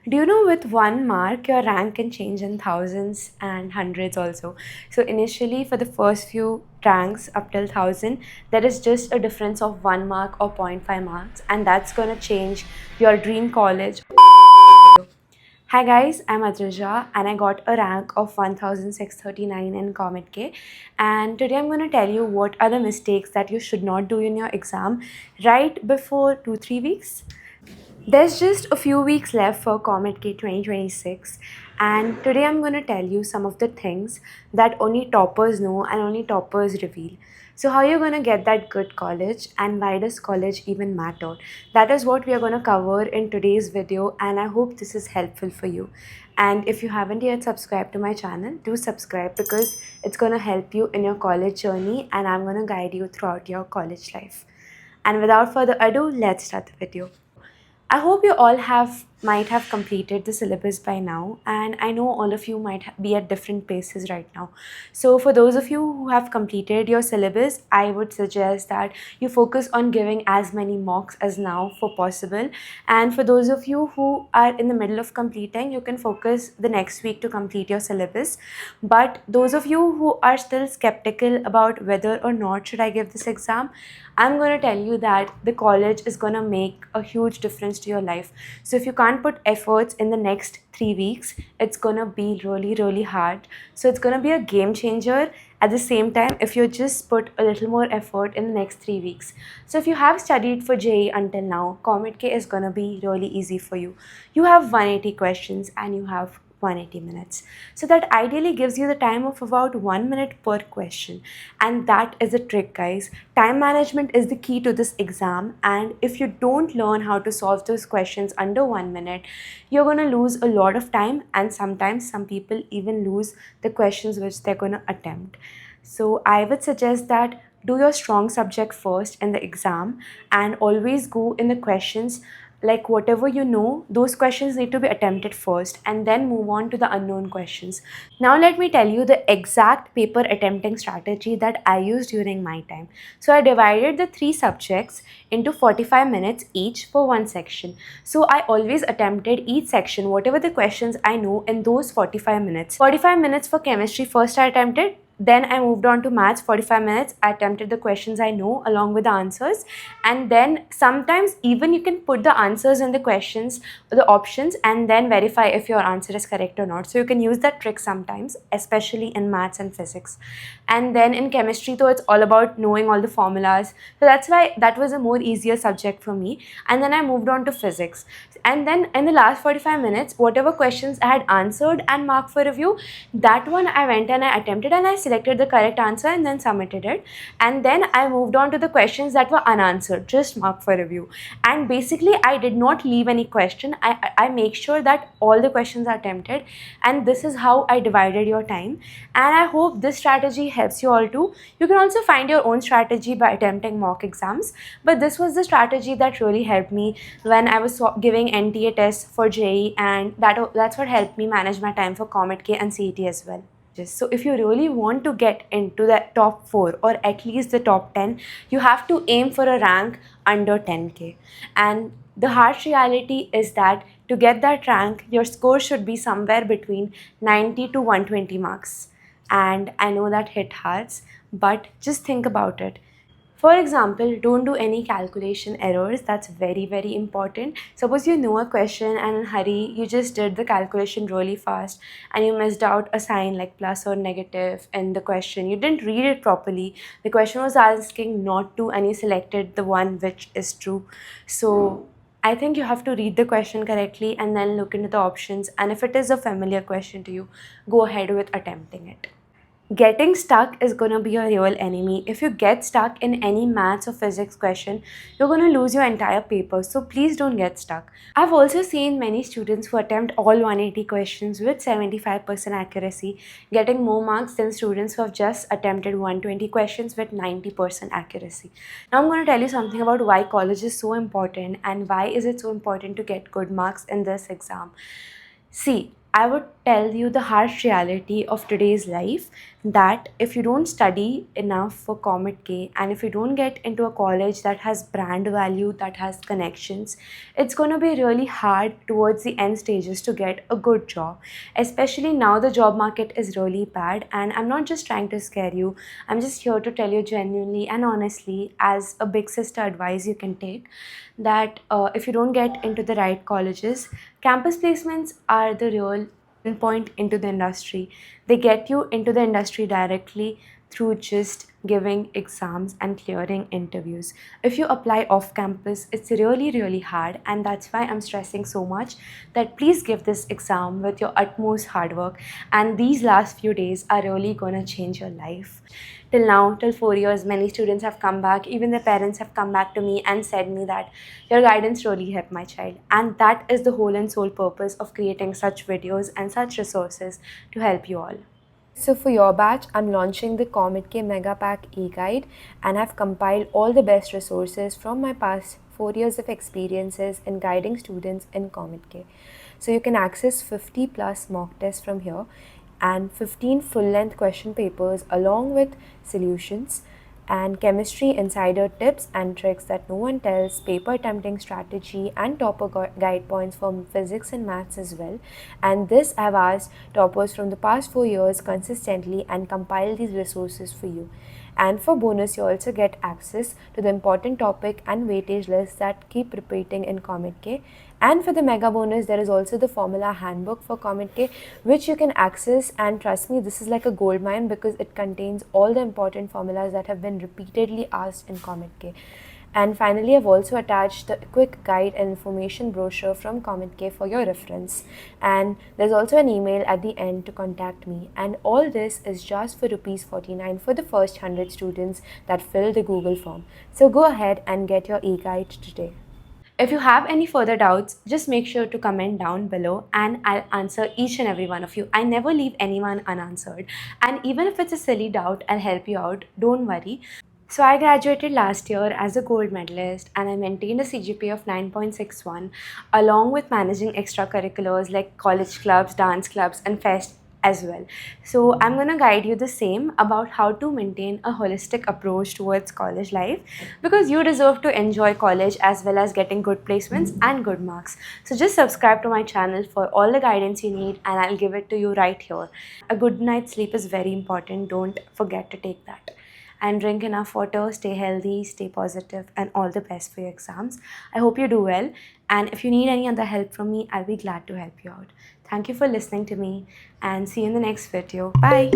Do you know with one mark your rank can change in thousands and hundreds also? So initially for the first few ranks up till 1000 there is just a difference of 1 mark or point 0.5 marks, and that's going to change your dream college. Hi guys, I'm Adrija and I got a rank of 1639 in Comet K, and today I'm going to tell you what are the mistakes that you should not do in your exam right before 2-3 weeks. There's just a few weeks left for Comet K 2026, and today I'm going to tell you some of the things that only toppers know and only toppers reveal. So, how you're going to get that good college and why does college even matter? That is what we are going to cover in today's video, and I hope this is helpful for you. And if you haven't yet subscribed to my channel, do subscribe because it's going to help you in your college journey, and I'm going to guide you throughout your college life. And without further ado, let's start the video. I hope you all might have completed the syllabus by now, and I know all of you might be at different paces right now. So for those of you who have completed your syllabus, I would suggest that you focus on giving as many mocks as now for possible. And for those of you who are in the middle of completing, you can focus the next week to complete your syllabus. But those of you who are still skeptical about whether or not should I give this exam, I'm going to tell you that the college is going to make a huge difference to your life. So if you can't put efforts in the next 3 weeks, it's going to be really, really hard. So it's going to be a game changer at the same time if you just put a little more effort in the next 3 weeks. So if you have studied for JEE until now, Comet K is going to be really easy for you. You have 180 questions and you have 180 minutes. So that ideally gives you the time of about 1 minute per question. And that is a trick, guys. Time management is the key to this exam. And if you don't learn how to solve those questions under 1 minute, you're going to lose a lot of time. And sometimes some people even lose the questions which they're going to attempt. So I would suggest that do your strong subject first in the exam and always go in the questions like whatever you know, those questions need to be attempted first and then move on to the unknown questions. Now let me tell you the exact paper attempting strategy that I used during my time. So I divided the 3 subjects into 45 minutes each for one section. So I always attempted each section, whatever the questions I know, in those 45 minutes. 45 minutes for chemistry first I attempted, then I moved on to maths, 45 minutes. I attempted the questions I know along with the answers. And then sometimes even you can put the answers in the questions, the options, and then verify if your answer is correct or not. So you can use that trick sometimes, especially in maths and physics. And then in chemistry, though, it's all about knowing all the formulas. So that's why that was a more easier subject for me. And then I moved on to physics. And then in the last 45 minutes, whatever questions I had answered and marked for review, that one I went and I attempted and I selected the correct answer and then submitted it. And then I moved on to the questions that were unanswered, just marked for review. And basically, I did not leave any question. I make sure that all the questions are attempted. And this is how I divided your time. And I hope this strategy helps you all too. You can also find your own strategy by attempting mock exams. But this was the strategy that really helped me when I was giving NTA tests for JEE, and that's what helped me manage my time for Comet K and CET as well. So if you really want to get into the top 4 or at least the top 10, you have to aim for a rank under 10K. And the harsh reality is that to get that rank, your score should be somewhere between 90 to 120 marks. And I know that hit hard, but just think about it. For example, don't do any calculation errors. That's very, very important. Suppose you know a question and in a hurry, you just did the calculation really fast and you missed out a sign like plus or negative in the question. You didn't read it properly. The question was asking not to and you selected the one which is true. So I think you have to read the question correctly and then look into the options. And if it is a familiar question to you, go ahead with attempting it. Getting stuck is going to be your real enemy. If you get stuck in any maths or physics question, you're going to lose your entire paper. So please don't get stuck. I've also seen many students who attempt all 180 questions with 75% accuracy, getting more marks than students who have just attempted 120 questions with 90% accuracy. Now I'm going to tell you something about why college is so important and why is it so important to get good marks in this exam. See, I would tell you the harsh reality of today's life, that if you don't study enough for Comet K and if you don't get into a college that has brand value, that has connections, it's going to be really hard towards the end stages to get a good job. Especially now, the job market is really bad, and I'm not just trying to scare you, I'm just here to tell you genuinely and honestly, as a big sister advice you can take, that if you don't get into the right colleges, campus placements are the real point into the industry. They get you into the industry directly through just giving exams and clearing interviews. If you apply off campus, it's really, really hard, and that's why I'm stressing so much that please give this exam with your utmost hard work. And these last few days are really gonna change your life. Till now, till 4 years, many students have come back, even their parents have come back to me and said me that your guidance really helped my child. And that is the whole and sole purpose of creating such videos and such resources to help you all. So for your batch, I'm launching the Comet K Mega Pack e-guide, and I've compiled all the best resources from my past 4 years of experiences in guiding students in Comet K. So you can access 50 plus mock tests from here and 15 full-length question papers along with solutions and chemistry insider tips and tricks that no one tells, paper attempting strategy, and topper guide points from physics and maths as well. And this I've asked toppers from the past 4 years consistently and compiled these resources for you. And for bonus, you also get access to the important topic and weightage lists that keep repeating in Comet K. And for the mega bonus, there is also the formula handbook for Comet K, which you can access. And trust me, this is like a gold mine because it contains all the important formulas that have been repeatedly asked in Comet K. And finally, I've also attached the quick guide and information brochure from Comet K for your reference. And there's also an email at the end to contact me. And all this is just for ₹49 for the first 100 students that fill the Google form. So go ahead and get your e-guide today. If you have any further doubts, just make sure to comment down below and I'll answer each and every one of you. I never leave anyone unanswered. And even if it's a silly doubt, I'll help you out. Don't worry. So I graduated last year as a gold medalist and I maintained a CGPA of 9.61 along with managing extracurriculars like college clubs, dance clubs and fest as well. So I'm going to guide you the same about how to maintain a holistic approach towards college life, because you deserve to enjoy college as well as getting good placements and good marks. So just subscribe to my channel for all the guidance you need and I'll give it to you right here. A good night's sleep is very important. Don't forget to take that. And drink enough water, stay healthy, stay positive, and all the best for your exams. I hope you do well. And if you need any other help from me, I'll be glad to help you out. Thank you for listening to me and see you in the next video. Bye.